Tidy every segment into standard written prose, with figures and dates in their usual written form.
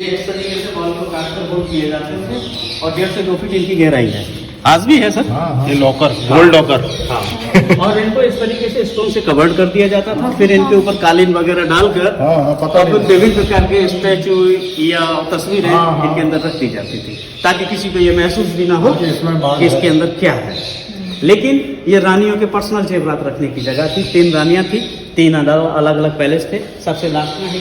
इस तरीके से बॉल को काट कर होल किए जाते थे और 1.5 से 2 फीट इनकी गहराई है। आज भी है सर। ये लॉकर, गोल्ड लॉकर। और इनको इस तरीके से स्टोन से कवर्ड कर दिया जाता था, फिर इनके ऊपर कालीन वगैरह डालकर और फिर विभिन्न प्रकार के स्टैचू या तस्वीरें इनके अंदर रख दी जाती थी, ताकि किसी को ये महसूस भी ना हो कि इसके अंदर क्या है। लेकिन ये रानियों के पर्सनल जेवरात रखने की जगह थी। 3 रानियां थी, 3 अलग अलग पैलेस थे, सबसे लास्ट में ही।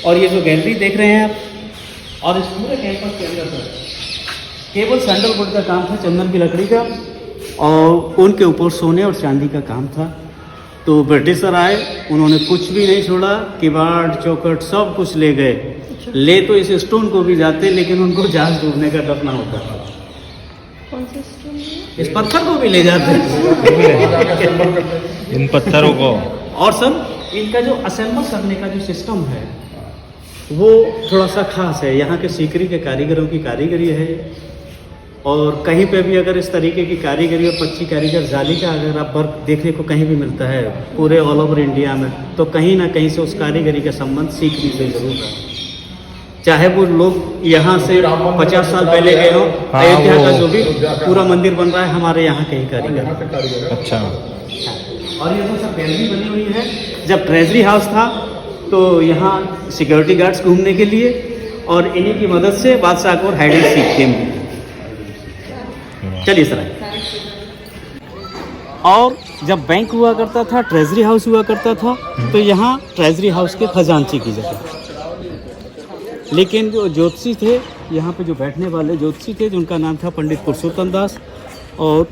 और ये जो गैलरी देख रहे हैं आप, और इस पूरे कैंपस के अंदर सर केवल सैंडलवुड का काम था, चंदन की लकड़ी का, और उनके ऊपर सोने और चांदी का काम था। तो ब्रिटिशर आए, उन्होंने कुछ भी नहीं छोड़ा, किवाड़ चौखट सब कुछ ले गए। ले तो इस स्टोन को भी जाते, लेकिन उनको जहाज डूबने का डर ना होता था। इस पत्थर को भी ले जाते इन पत्थरों को। और सर इनका जो असेंबल करने का जो सिस्टम है वो थोड़ा सा खास है। यहाँ के सीकरी के कारीगरों की कारीगरी है, और कहीं पे भी अगर इस तरीके की कारीगरी और पच्ची कारीगर जाली का अगर आप वर्क देखने को कहीं भी मिलता है पूरे ऑल ओवर इंडिया में, तो कहीं ना कहीं से उस कारीगरी का संबंध सीकरी से जरूर है। चाहे वो लोग यहाँ से 50 साल पहले गए हों, अयोध्या का जो भी पूरा मंदिर बन रहा है हमारे यहाँ के ही कारीगर। अच्छा। और ये तो सब गैलरी बनी हुई है। जब ट्रेजरी हाउस था तो यहाँ सिक्योरिटी गार्ड्स घूमने के लिए, और इन्हीं की मदद से बादशाह Akbar hide and seek game. चलिए सर। और जब बैंक हुआ करता था, ट्रेजरी हाउस हुआ करता था, तो यहाँ ट्रेजरी हाउस के खजांची की जगह। लेकिन जो ज्योतिषी थे यहाँ पे, जो बैठने वाले ज्योतिषी थे, जिनका नाम था पंडित पुरुषोत्तम दास, और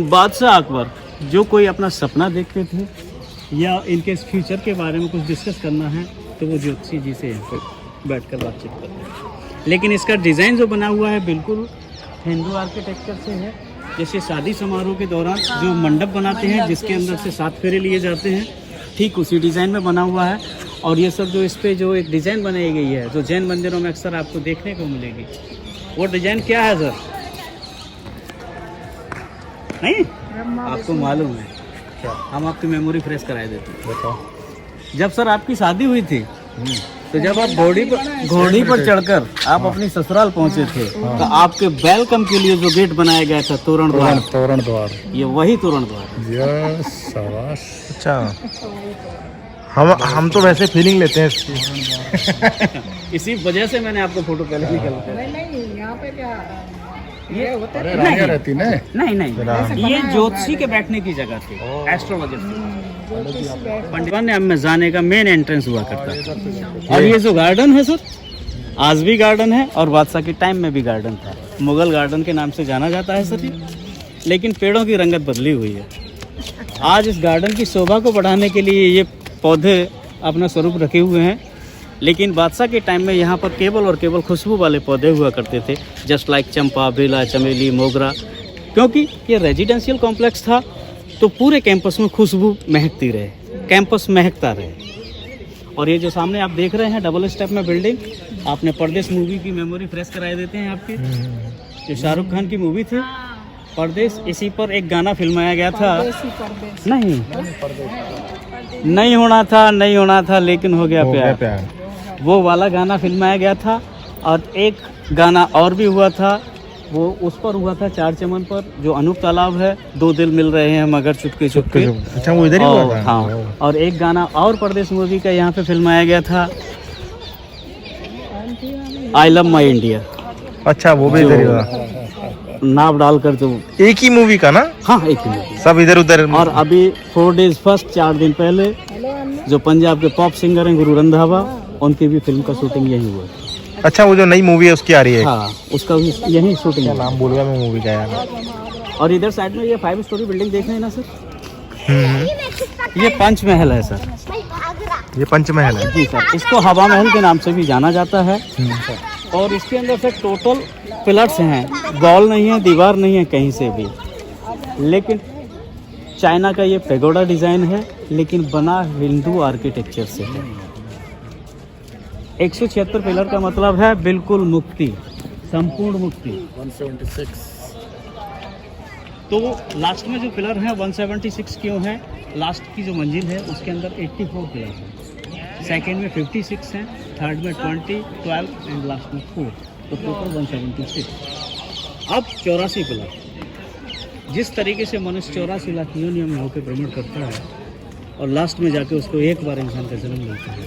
बादशाह अकबर जो कोई अपना सपना देखते थे या इनके फ्यूचर के बारे में कुछ डिस्कस करना है, तो वो ज्योतिषी जी से यहाँ पे बैठ कर बातचीत करते हैं। लेकिन इसका डिज़ाइन जो बना हुआ है बिल्कुल हिंदू आर्किटेक्चर से है। जैसे शादी समारोह के दौरान जो मंडप बनाते हैं, जिसके अंदर से 7 फेरे लिए जाते हैं, ठीक उसी डिज़ाइन में बना हुआ है। और ये सब जो इस पर जो एक डिज़ाइन बनाई गई है, जो जैन मंदिरों में अक्सर आपको देखने को मिलेगी, वो डिज़ाइन क्या है सर? नहीं आपको मालूम है? हम आपकी मेमोरी फ्रेश कराए देते हैं। बताओ। जब सर आपकी शादी हुई थी, तो जब आप घोड़ी पर चढ़कर आप अपनी ससुराल पहुंचे थे, तो आपके वेलकम के लिए जो गेट बनाया गया था, तोरण द्वार, ये वही तोरण द्वार। अच्छा। हम तो वैसे फीलिंग लेते हैं इसकी। इसी वजह से मैंने आपको फोटो पहले निकाला। नहीं यहाँ पे क्या ये होता है? नहीं रहती नहीं, ये ज्योतिषी के बैठने की जगह थी, एस्ट्रोलॉजर पंडित में जाने का मेन एंट्रेंस हुआ करता है। और ये जो गार्डन है सर, आज भी गार्डन है, और बादशाह के टाइम में भी गार्डन था। मुगल गार्डन के नाम से जाना जाता है सर ये, लेकिन पेड़ों की रंगत बदली हुई है। आज इस गार्डन की शोभा को बढ़ाने के लिए ये पौधे अपना स्वरूप रखे हुए हैं, लेकिन बादशाह के टाइम में यहाँ पर केवल और केवल खुशबू वाले पौधे हुआ करते थे, जस्ट लाइक चंपा, बेला, चमेली, मोगरा। क्योंकि ये रेजिडेंशियल कॉम्प्लेक्स था, तो पूरे कैंपस में खुशबू महकती रहे, कैंपस महकता रहे। और ये जो सामने आप देख रहे हैं डबल स्टेप में बिल्डिंग, आपने परदेश मूवी की मेमोरी फ्रेश कराए देते हैं आपकी। जो शाहरुख खान की मूवी थी परदेश, इसी पर एक गाना फिल्माया गया था। नहीं होना था लेकिन हो गया प्यार। वो वाला गाना फिल्माया गया था। और एक गाना और भी हुआ था, वो उस पर हुआ था 4 चमन पर, जो अनूप तालाब है, 2 दिल मिल रहे हैं मगर चुपके चुपके। अच्छा, वो इधर ही हुआ था। हाँ, और एक गाना और परदेश मूवी का यहाँ पे फिल्माया गया था, आई लव माई इंडिया। अच्छा, वो भी इधर ही हुआ, नाम डालकर जो एक ही मूवी का ना? हाँ, एक ही मूवी, सब इधर उधर। और अभी 4 days फर्स्ट 4 दिन पहले जो पंजाब के पॉप सिंगर हैं गुरु रंधावा, उनकी भी फिल्म का शूटिंग यही हुआ। अच्छा, वो जो नई मूवी है उसकी आ रही है? हाँ, उसका भी यही शूटिंग है। नाम भूल गया मैं मूवी का यार। और इधर साइड में ये 5 स्टोरी बिल्डिंग देख रहे हैं ना सर, ये पंचमहल है सर। ये पंचमहल है जी सर, इसको हवा महल के नाम से भी जाना जाता है। और इसके अंदर से टोटल पिलर्स हैं, वॉल नहीं है, दीवार नहीं है कहीं से भी। लेकिन चाइना का ये पेगोडा डिज़ाइन है, लेकिन बना हिंदू आर्किटेक्चर से है। 176 पिलर का मतलब है बिल्कुल मुक्ति, संपूर्ण मुक्ति। 176। तो लास्ट में जो पिलर हैं 176 क्यों है? लास्ट की जो मंजिल है उसके अंदर 84 पिलर हैं। सेकंड में 56 हैं, थर्ड में 20, 12 एंड लास्ट में 4, तो टोटल 176। अब 84 लाख। जिस तरीके से मनुष्य 84 लाख योनियों में होकर भ्रमण करता है और लास्ट में जाके उसको एक बार इंसान का जन्म मिलता है,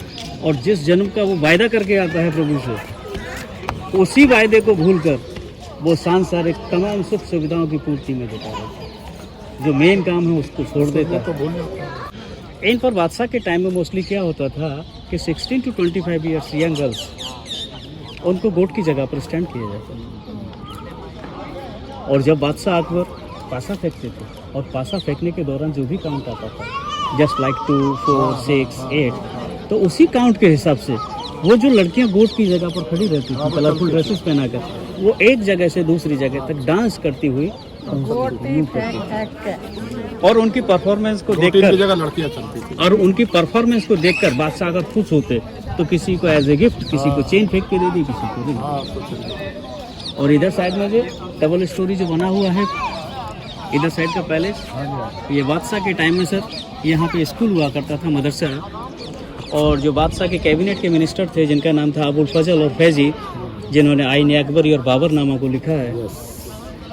और जिस जन्म का वो वायदा करके आता है प्रभु से, उसी वायदे को भूलकर वो सांसारिक तमाम सुख सुविधाओं की पूर्ति में जुटा रहता है। जो मेन काम है उसको छोड़ देता है। इन पर बादशाह के टाइम में मोस्टली क्या होता था कि 16 to 25 ईयर्स यंग गर्ल्स, उनको गोट की जगह पर स्टैंड किया जाता था। और जब बादशाह अकबर पासा फेंकते थे, और पासा फेंकने के दौरान जो भी काउंट आता था, जस्ट लाइक 2, 4, 6, 8, तो उसी काउंट के हिसाब से वो जो लड़कियां गोट की जगह पर खड़ी रहती थी कलरफुल ड्रेसेस पहनाकर, वो एक जगह से दूसरी जगह तक डांस करती हुई और उनकी परफॉर्मेंस को देखकर लड़कियां चलती थी, और उनकी परफॉर्मेंस को देखकर बादशाह अगर खुश होते तो किसी को एज ए गिफ्ट, किसी को चेन फेंक के दे दी, किसी को नहीं। और इधर साइड में जो डबल स्टोरी जो बना हुआ है, इधर साइड का पैलेस, ये बादशाह के टाइम में सर यहाँ पे स्कूल हुआ करता था, मदरसा। और जो बादशाह के कैबिनेट के मिनिस्टर थे जिनका नाम था अबुल फजल और फैजी, जिन्होंने आईन अकबरी और बाबर नामा को लिखा है,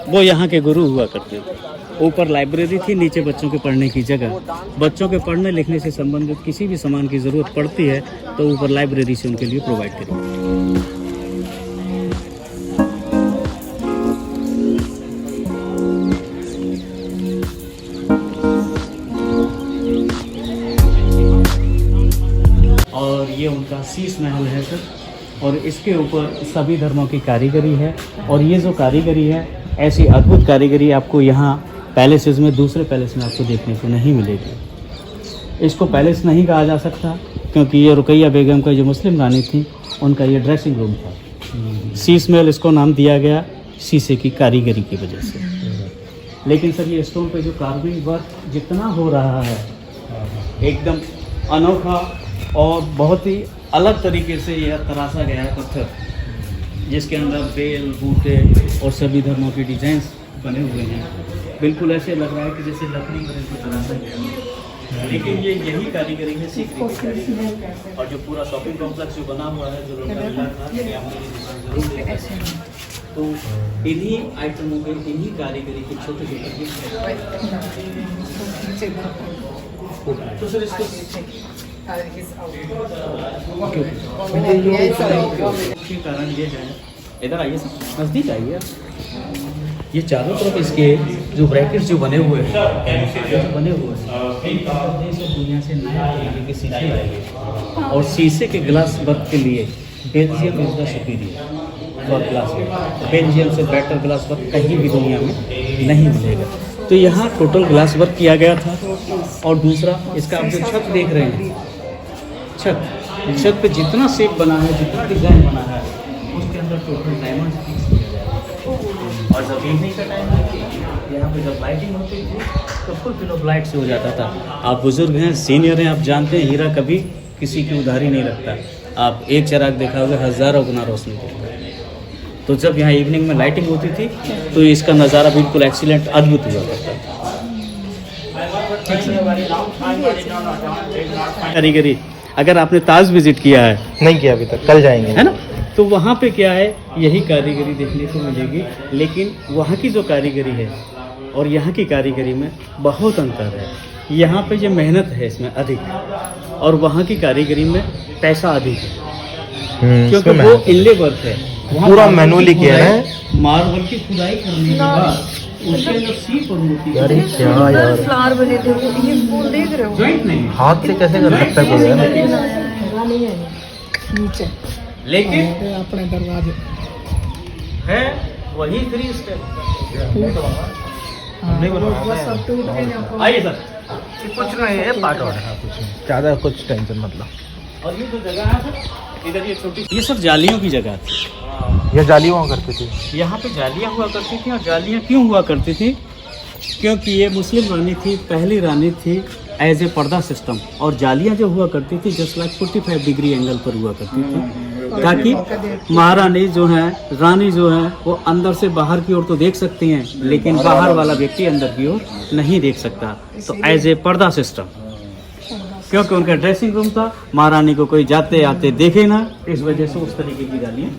वो यहाँ के गुरु हुआ करते थे। ऊपर लाइब्रेरी थी, नीचे बच्चों के पढ़ने की जगह। बच्चों के पढ़ने लिखने से संबंधित किसी भी सामान की ज़रूरत पड़ती है तो ऊपर लाइब्रेरी से उनके लिए प्रोवाइड करें। और ये उनका शीश महल है सर, और इसके ऊपर सभी धर्मों की कारीगरी है। और ये जो कारीगरी है, ऐसी अद्भुत कारीगरी आपको यहाँ पैलेसेस में, दूसरे पैलेस में आपको देखने को नहीं मिलेगी। इसको पैलेस नहीं कहा जा सकता क्योंकि ये रुकैया बेगम का जो मुस्लिम रानी थी, उनका ये ड्रेसिंग रूम था। शीश महल इसको नाम दिया गया शीशे की कारीगरी की वजह से। लेकिन सर ये स्टोन पे जो कार्विंग वर्क जितना हो रहा है, एकदम अनोखा और बहुत ही अलग तरीके से यह तराशा गया है पत्थर, जिसके अंदर बेल, बूटे और सभी धर्मों के डिजाइन्स बने हुए हैं। बिल्कुल ऐसे लग रहा है कि जैसे लकड़ी पर इसको तराशा गया है। लेकिन ये यही कारीगरी है, सीखने की कारीगरी। और जो पूरा शॉपिंग कॉम्प्लेक्स जो बना हुआ है, जो तो इन्हीं आइटमों के, इन्हीं कारीगरी के छोटे छोटे तो सर इसको कारण ये है, इधर आइए सर, नज़दीक आइए। ये चारों तरफ इसके जो ब्रैकेट्स जो बने हुए हैं, दुनिया से नया तरीके के शीशे आएंगे। और शीशे के ग्लास वर्क के लिए Belgium is the superior for glass work. Belgium से बेटर ग्लास वर्क कहीं भी दुनिया में नहीं मिलेगा। तो यहाँ टोटल ग्लास वर्क किया गया था। और दूसरा, इसका आप जो छत देख रहे हैं, छत पे जितना शेप बना है, जितना डिज़ाइन बना है, उसके अंदर टोटल डायमंड फिक्स किया जाएगा। और जब इवनिंग का टाइम है, यहाँ पे जब लाइटिंग होती थी तो फुल फिल ऑफ लाइट से हो जाता था। आप बुजुर्ग हैं, सीनियर हैं, आप जानते हैं हीरा कभी किसी की उधारी नहीं रखता। आप एक चिराग देखा होगा, हज़ारों गुना रोशनी देता है। तो जब यहाँ इवनिंग में लाइटिंग होती थी तो इसका नज़ारा बिल्कुल एक्सीलेंट, अद्भुत हुआ करता था। कारीगरी, अगर आपने ताज विजिट किया है, नहीं किया अभी तक, कल जाएंगे, है ना, तो वहाँ पे क्या है, यही कारीगरी देखने को मिलेगी। लेकिन वहाँ की जो कारीगरी है और यहाँ की कारीगरी में बहुत अंतर है। यहाँ पे जो मेहनत है इसमें अधिक है, और वहाँ की कारीगरी में पैसा अधिक है, क्योंकि वो इनले वर्क है, पूरा मैनुअली किया है। मार्बल की खुदाई करने के बाद उसके अंदर सीप और मोती, यार ये क्या यार, फ्लावर बने थे, ये फूल देख रहे हो, जॉइंट नहीं है, हाथ से कैसे कर सकता है कोई यार? नहीं है नीचे, लेकिन अपने दरवाजे है वही 3 स्टेप। सब टूट गए। आइए सर, कुछ नहीं है, पार्ट और है, कुछ नहीं, ज़्यादा कुछ टेंशन मतलब। और ये जो जगह है सर, इधर ये छोटी, ये सब जालियों की जगह थी। ये जाली हुआ करती थी यहाँ पे जालियाँ हुआ करती थी। और जालियाँ क्यों हुआ करती थी? क्योंकि ये मुस्लिम रानी थी, पहली रानी थी एज ए पर्दा सिस्टम। और जालियाँ जो हुआ करती थी जस्ट लाइक 45 डिग्री एंगल पर हुआ करती थी, ताकि महारानी जो है, रानी जो है, वो अंदर से बाहर की ओर तो देख सकती हैं, लेकिन बाहर वाला व्यक्ति अंदर की ओर नहीं देख सकता। तो एज ए पर्दा सिस्टम क्योंकि उनका ड्रेसिंग रूम था, महारानी को कोई जाते आते देखे ना, इस वजह से उस तरीके की जालियां